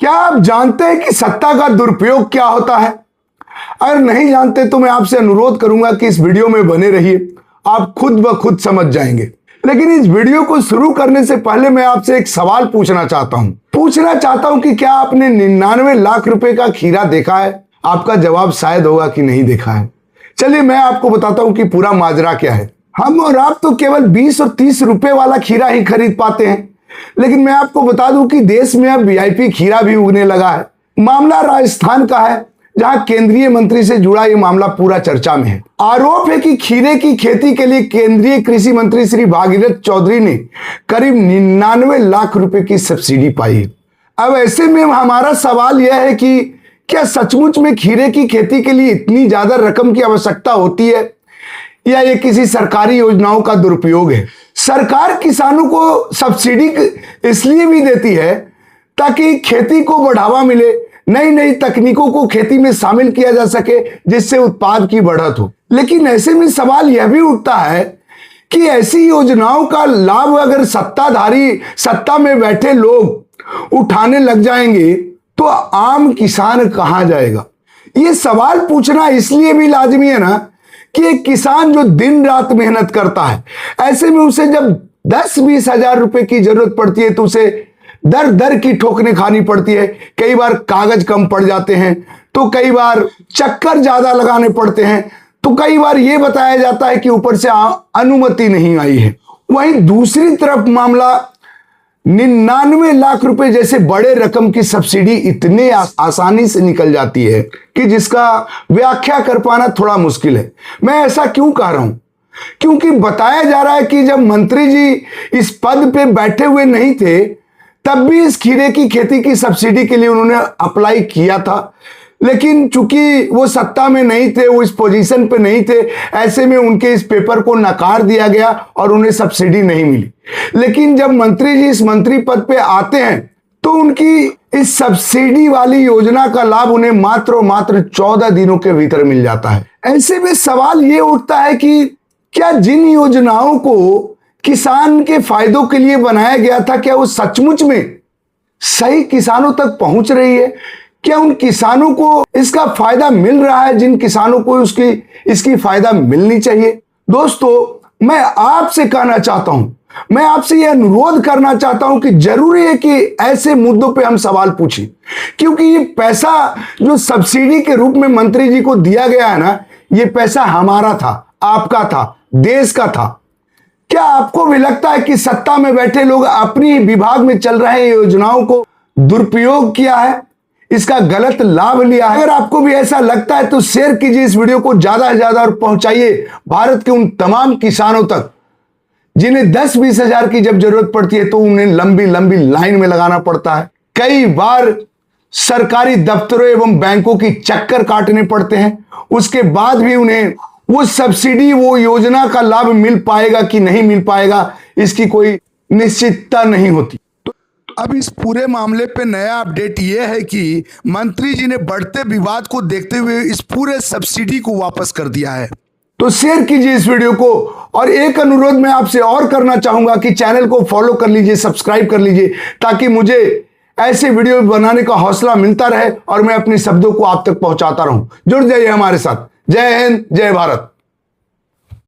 क्या आप जानते हैं कि सत्ता का दुरुपयोग क्या होता है? अगर नहीं जानते तो मैं आपसे अनुरोध करूंगा कि इस वीडियो में बने रहिए, आप खुद ब खुद समझ जाएंगे। लेकिन इस वीडियो को शुरू करने से पहले मैं आपसे एक सवाल पूछना चाहता हूं कि क्या आपने 99 लाख रुपए का खीरा देखा है? आपका जवाब शायद होगा कि नहीं देखा है। चलिए मैं आपको बताता हूं कि पूरा माजरा क्या है। हम और आप तो केवल 20 और 30 रुपए वाला खीरा ही खरीद पाते हैं, लेकिन मैं आपको बता दूं कि देश में अब वीआईपी खीरा भी उगने लगा है। मामला राजस्थान का है, जहां केंद्रीय मंत्री से जुड़ा यह मामला पूरा चर्चा में है। आरोप है कि खीरे की खेती के लिए केंद्रीय कृषि मंत्री श्री भागीरथ चौधरी ने करीब 99 लाख रुपए की सब्सिडी पाई है। अब ऐसे में हमारा सवाल यह है कि क्या सचमुच में खीरे की खेती के लिए इतनी ज्यादा रकम की आवश्यकता होती है, या ये किसी सरकारी योजनाओं का दुरुपयोग है? सरकार किसानों को सब्सिडी इसलिए भी देती है ताकि खेती को बढ़ावा मिले, नई नई तकनीकों को खेती में शामिल किया जा सके, जिससे उत्पाद की बढ़त हो। लेकिन ऐसे में सवाल यह भी उठता है कि ऐसी योजनाओं का लाभ अगर सत्ता में बैठे लोग उठाने लग जाएंगे तो आम किसान कहां जाएगा? यह सवाल पूछना इसलिए भी लाजमी है ना कि एक किसान जो दिन रात मेहनत करता है, ऐसे में उसे जब 10-20 हजार रुपए की जरूरत पड़ती है तो उसे दर दर की ठोकरें खानी पड़ती है। कई बार कागज कम पड़ जाते हैं, तो कई बार चक्कर ज्यादा लगाने पड़ते हैं, तो कई बार यह बताया जाता है कि ऊपर से अनुमति नहीं आई है। वहीं दूसरी तरफ मामला 99 लाख रुपए जैसे बड़े रकम की सब्सिडी इतने आसानी से निकल जाती है कि जिसका व्याख्या कर पाना थोड़ा मुश्किल है। मैं ऐसा क्यों कह रहा हूं? क्योंकि बताया जा रहा है कि जब मंत्री जी इस पद पे बैठे हुए नहीं थे, तब भी इस खीरे की खेती की सब्सिडी के लिए उन्होंने अप्लाई किया था। लेकिन चूंकि वो सत्ता में नहीं थे, वो इस पोजीशन पे नहीं थे, ऐसे में उनके इस पेपर को नकार दिया गया और उन्हें सब्सिडी नहीं मिली। लेकिन जब मंत्री जी इस मंत्री पद पे आते हैं तो उनकी इस सब्सिडी वाली योजना का लाभ उन्हें मात्र 14 दिनों के भीतर मिल जाता है। ऐसे में सवाल ये उठता है कि क्या जिन योजनाओं को किसान के फायदों के लिए बनाया गया था, क्या वो सचमुच में सही किसानों तक पहुंच रही है? क्या उन किसानों को इसका फायदा मिल रहा है जिन किसानों को इसकी फायदा मिलनी चाहिए? दोस्तों, मैं आपसे कहना चाहता हूं, मैं आपसे यह अनुरोध करना चाहता हूं कि जरूरी है कि ऐसे मुद्दों पे हम सवाल पूछें, क्योंकि ये पैसा जो सब्सिडी के रूप में मंत्री जी को दिया गया है ना, ये पैसा हमारा था, आपका था, देश का था। क्या आपको भी लगता है कि सत्ता में बैठे लोग अपनी विभाग में चल रहे योजनाओं को दुरुपयोग किया है, इसका गलत लाभ लिया है? अगर आपको भी ऐसा लगता है तो शेयर कीजिए इस वीडियो को ज्यादा से ज्यादा और पहुंचाइए भारत के उन तमाम किसानों तक जिन्हें 10-20 हजार की जब जरूरत पड़ती है तो उन्हें लंबी लंबी लाइन में लगाना पड़ता है। कई बार सरकारी दफ्तरों एवं बैंकों की चक्कर काटने पड़ते हैं, उसके बाद भी उन्हें वो सब्सिडी, वो योजना का लाभ मिल पाएगा कि नहीं मिल पाएगा, इसकी कोई निश्चितता नहीं होती। अब इस पूरे मामले पे नया अपडेट यह है कि मंत्री जी ने बढ़ते विवाद को देखते हुए इस पूरे सब्सिडी को वापस कर दिया है। तो शेयर कीजिए इस वीडियो को, और एक अनुरोध मैं आपसे और करना चाहूंगा कि चैनल को फॉलो कर लीजिए, सब्सक्राइब कर लीजिए, ताकि मुझे ऐसे वीडियो बनाने का हौसला मिलता रहे और मैं अपने शब्दों को आप तक पहुंचाता रहूं। जुड़ जाइए हमारे साथ। जय हिंद, जय भारत।